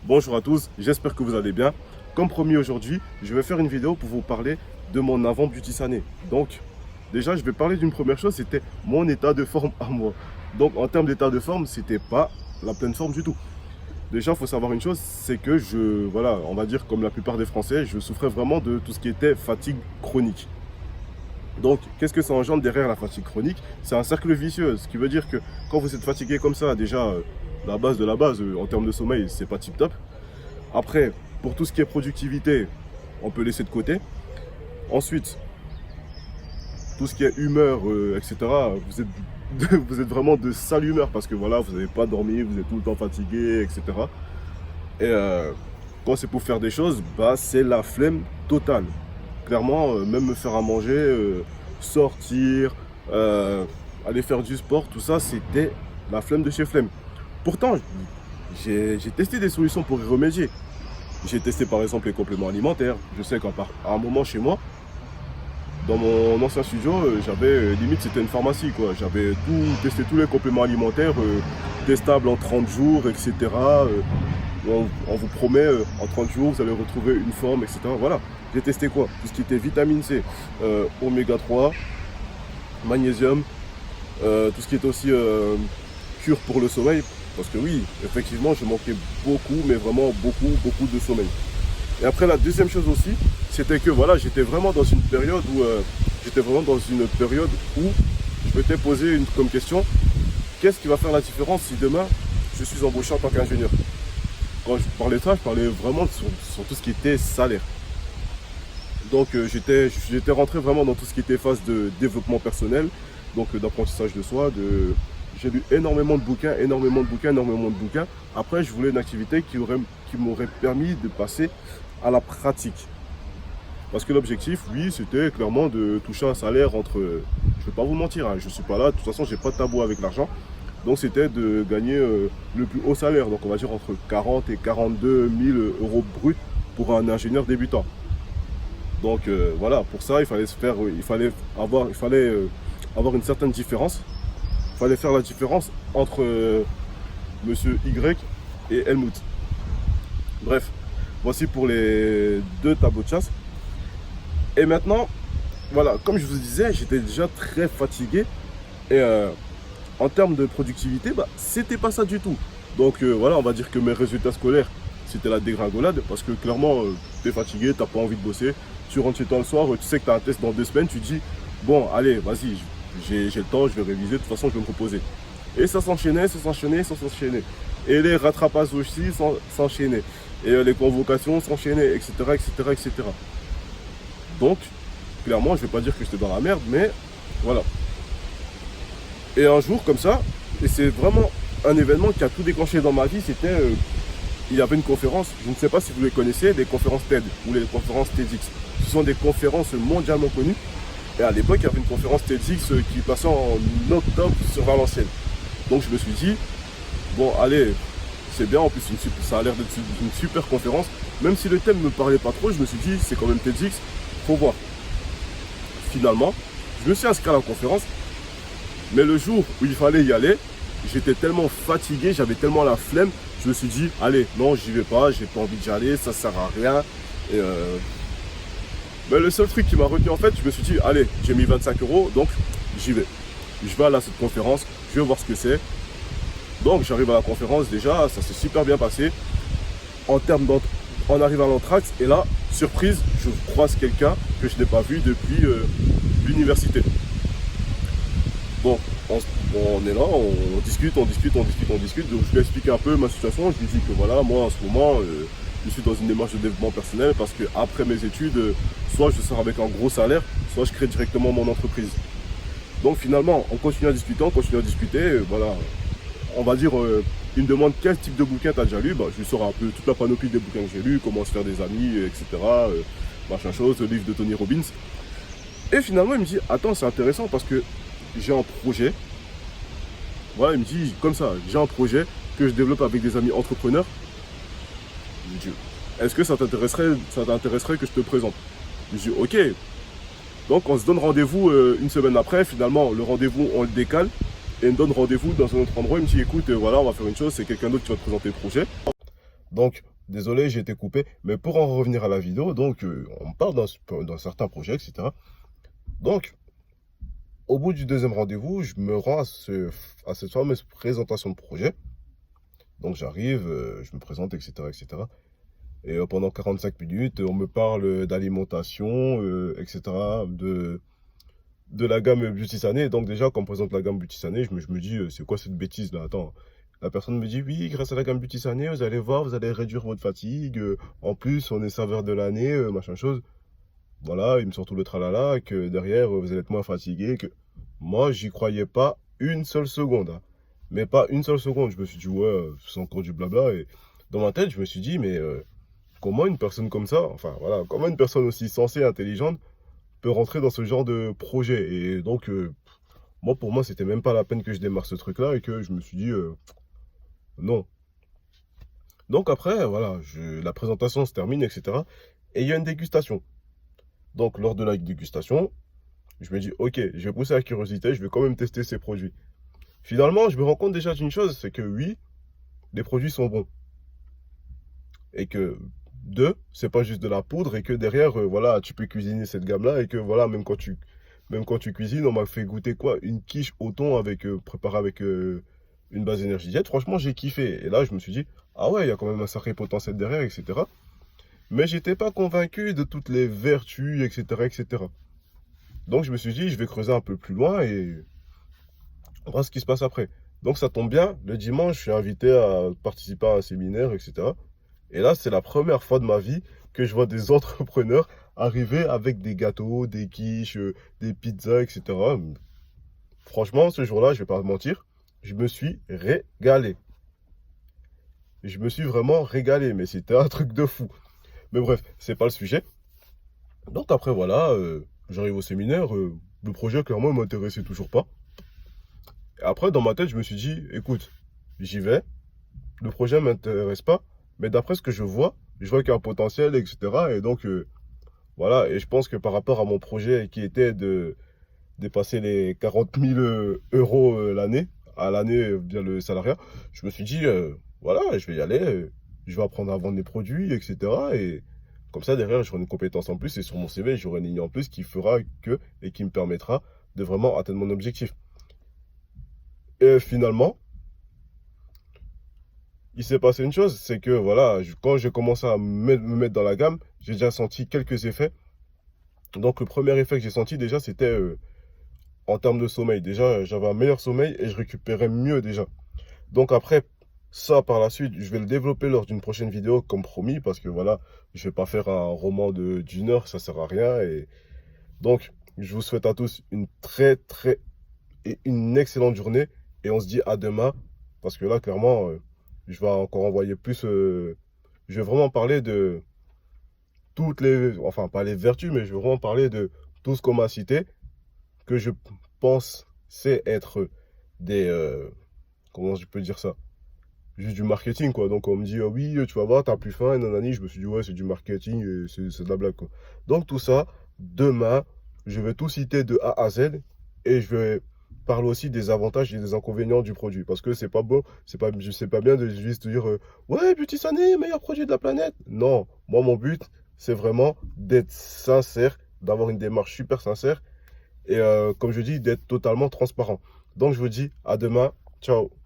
Bonjour à tous, j'espère que vous allez bien. Comme promis aujourd'hui, je vais faire une vidéo pour vous parler de mon avant Beauty Sané. Donc, déjà, je vais parler d'une première chose, c'était mon état de forme à moi. Donc, en termes d'état de forme, c'était pas la pleine forme du tout. Déjà, il faut savoir une chose, c'est que voilà, on va dire comme la plupart des Français, je souffrais vraiment de tout ce qui était fatigue chronique. Donc, qu'est-ce que ça engendre derrière la fatigue chronique? C'est un cercle vicieux, ce qui veut dire que quand vous êtes fatigué comme ça, déjà, la base de la base, en termes de sommeil, c'est pas tip top. Après, pour tout ce qui est productivité, on peut laisser de côté. Ensuite, tout ce qui est humeur, etc., vous êtes vraiment de sale humeur parce que voilà, vous n'avez pas dormi, vous êtes tout le temps fatigué, etc. Et quand c'est pour faire des choses, bah, c'est la flemme totale. Clairement, même me faire à manger, sortir, aller faire du sport, tout ça, c'était la flemme de chez flemme. Pourtant, j'ai testé des solutions pour y remédier. J'ai testé par exemple les compléments alimentaires. Je sais qu'à un moment chez moi, dans mon ancien studio, j'avais limite c'était une pharmacie quoi. J'avais testé tous les compléments alimentaires testables en 30 jours, etc. On vous promet en 30 jours vous allez retrouver une forme, etc. Voilà. J'ai testé quoi? Tout ce qui était vitamine C, oméga 3, magnésium, tout ce qui est aussi cure pour le sommeil. Parce que oui, effectivement, je manquais beaucoup, mais vraiment beaucoup de sommeil. Et après, la deuxième chose aussi, c'était que voilà, j'étais vraiment dans une période où je m'étais posé comme question, qu'est-ce qui va faire la différence si demain je suis embauché en tant qu'ingénieur? Quand je parlais de ça, je parlais vraiment sur tout ce qui était salaire. Donc j'étais rentré vraiment dans tout ce qui était phase de développement personnel, donc d'apprentissage de soi, j'ai lu énormément de bouquins. Après, je voulais une activité qui m'aurait permis de passer à la pratique. Parce que l'objectif, oui, c'était clairement de toucher un salaire entre... Je ne vais pas vous mentir, hein, je ne suis pas là. De toute façon, je n'ai pas de tabou avec l'argent. Donc, c'était de gagner le plus haut salaire. Donc, on va dire entre 40 et 42 000 euros bruts pour un ingénieur débutant. Donc, voilà, pour ça, il fallait avoir une certaine différence. Il fallait faire la différence entre Monsieur Y et Helmut. Bref, voici pour les deux tableaux de chasse. Et maintenant, voilà, comme je vous disais, j'étais déjà très fatigué. Et en termes de productivité, bah, c'était pas ça du tout. Donc voilà, on va dire que mes résultats scolaires, c'était la dégringolade. Parce que clairement, tu es fatigué, tu n'as pas envie de bosser. Tu rentres chez toi le soir, tu sais que tu as un test dans 2 semaines, tu te dis, bon, allez, vas-y, j'ai le temps, je vais réviser, de toute façon je vais me reposer. Et ça s'enchaînait. Et les rattrapages aussi s'enchaînaient. Et les convocations s'enchaînaient, etc. Donc, clairement, je ne vais pas dire que j'étais dans la merde, mais voilà. Et un jour comme ça, et c'est vraiment un événement qui a tout déclenché dans ma vie, c'était, il y avait une conférence, je ne sais pas si vous les connaissez, des conférences TED ou les conférences TEDx. Ce sont des conférences mondialement connues. Et à l'époque, il y avait une conférence TEDx qui passait en octobre sur Valenciennes. Donc je me suis dit, bon allez, c'est bien, en plus ça a l'air d'être une super conférence. Même si le thème ne me parlait pas trop, je me suis dit, c'est quand même TEDx, faut voir. Finalement, je me suis inscrit à la conférence, mais le jour où il fallait y aller, j'étais tellement fatigué, j'avais tellement la flemme, je me suis dit, allez, non, j'y vais pas, j'ai pas envie d'y aller, ça sert à rien. Et mais le seul truc qui m'a retenu en fait, je me suis dit, allez, j'ai mis 25 €, donc j'y vais. Je vais aller à cette conférence, je vais voir ce que c'est. Donc j'arrive à la conférence, déjà, ça s'est super bien passé. En arrivant à l'entracte, et là, surprise, je croise quelqu'un que je n'ai pas vu depuis l'université. Bon, on est là, on discute. Donc je lui explique un peu ma situation, je lui dis que voilà, moi en ce moment, je suis dans une démarche de développement personnel parce que après mes études, soit je sors avec un gros salaire, soit je crée directement mon entreprise. Donc finalement, on continue à discuter, voilà. On va dire, il me demande quel type de bouquin tu as déjà lu, bah, je lui sors un peu toute la panoplie des bouquins que j'ai lus, comment se faire des amis, etc. Machin chose, le livre de Tony Robbins. Et finalement, il me dit, attends, c'est intéressant parce que j'ai un projet. Voilà, il me dit comme ça, j'ai un projet que je développe avec des amis entrepreneurs. Je dis, est-ce que ça t'intéresserait que je te présente? Je dis, ok. Donc on se donne rendez-vous une semaine après. Finalement, le rendez-vous, on le décale. Et il me donne rendez-vous dans un autre endroit. Il me dit, écoute, voilà, on va faire une chose, c'est quelqu'un d'autre qui va te présenter le projet. Donc, désolé, j'ai été coupé. Mais pour en revenir à la vidéo, donc, on parle d'un certain projet, etc. Donc, au bout du deuxième rendez-vous, je me rends à cette fameuse présentation de projet. Donc, j'arrive, je me présente, etc., etc. Et pendant 45 minutes, on me parle d'alimentation, etc., de la gamme Beauty Sané. Donc déjà, quand on me présente la gamme Beauty Sané, je me dis, c'est quoi cette bêtise là? Attends. La personne me dit, oui, grâce à la gamme Beauty Sané, vous allez voir, vous allez réduire votre fatigue. En plus, on est serveur de l'année, machin chose. Voilà, il me sort tout le tralala, que derrière, vous allez être moins fatigué. Que... Moi, j'y croyais pas une seule seconde, hein. Mais pas une seule seconde. Je me suis dit, ouais, c'est encore du blabla. Et dans ma tête, je me suis dit, mais comment une personne comme ça, enfin voilà, comment une personne aussi sensée, intelligente, peut rentrer dans ce genre de projet? Et donc, moi, pour moi, c'était même pas la peine que je démarre ce truc-là et que je me suis dit, non. Donc après, voilà, la présentation se termine, etc. Et il y a une dégustation. Donc, lors de la dégustation, je me dis, ok, je vais pousser la curiosité, je vais quand même tester ces produits. Finalement, je me rends compte déjà d'une chose, c'est que oui, les produits sont bons. Et que, deux, c'est pas juste de la poudre et que derrière, voilà, tu peux cuisiner cette gamme-là et que voilà, même quand tu cuisines, on m'a fait goûter quoi? Une quiche au thon avec, préparée avec une base énergétique. Franchement, j'ai kiffé. Et là, je me suis dit, ah ouais, il y a quand même un sacré potentiel derrière, etc. Mais j'étais pas convaincu de toutes les vertus, etc., etc. Donc, je me suis dit, je vais creuser un peu plus loin et on voit ce qui se passe après. Donc, ça tombe bien. Le dimanche, je suis invité à participer à un séminaire, etc. Et là, c'est la première fois de ma vie que je vois des entrepreneurs arriver avec des gâteaux, des quiches, des pizzas, etc. Franchement, ce jour-là, je vais pas mentir, je me suis régalé. Je me suis vraiment régalé, mais c'était un truc de fou. Mais bref, c'est pas le sujet. Donc après, voilà, j'arrive au séminaire, le projet, clairement, ne m'intéressait toujours pas. Et après, dans ma tête, je me suis dit, écoute, j'y vais, le projet ne m'intéresse pas, mais d'après ce que je vois qu'il y a un potentiel, etc. Et donc, voilà, et je pense que par rapport à mon projet qui était de dépasser les 40 000 euros l'année, à l'année via le salariat, je me suis dit, voilà, je vais y aller, je vais apprendre à vendre des produits, etc. Et comme ça, derrière, j'aurai une compétence en plus et sur mon CV, j'aurai une ligne en plus qui fera que et qui me permettra de vraiment atteindre mon objectif. Et finalement, il s'est passé une chose, c'est que voilà, quand j'ai commencé à me mettre dans la gamme, j'ai déjà senti quelques effets. Donc le premier effet que j'ai senti déjà, c'était en termes de sommeil. Déjà, j'avais un meilleur sommeil et je récupérais mieux déjà. Donc après, ça par la suite, je vais le développer lors d'une prochaine vidéo comme promis parce que voilà, je vais pas faire un roman d'une heure, ça sert à rien. Et donc, je vous souhaite à tous une très et une excellente journée et on se dit à demain parce que là, clairement, je vais encore envoyer plus. Je vais vraiment parler de toutes les, enfin pas les vertus, mais je vais vraiment parler de tout ce qu'on m'a cité que je pense c'est être des, comment je peux dire ça? Juste du marketing, quoi. Donc, on me dit, ah oui, tu vas voir, t'as plus faim, et nanani. Je me suis dit, ouais, c'est du marketing, et c'est de la blague, quoi. Donc, tout ça, demain, je vais tout citer de A à Z, et je vais parler aussi des avantages et des inconvénients du produit. Parce que c'est pas bon, c'est pas bien de juste dire, ouais, Beauty Sané, meilleur produit de la planète. Non, moi, mon but, c'est vraiment d'être sincère, d'avoir une démarche super sincère, et comme je dis, d'être totalement transparent. Donc, je vous dis à demain. Ciao.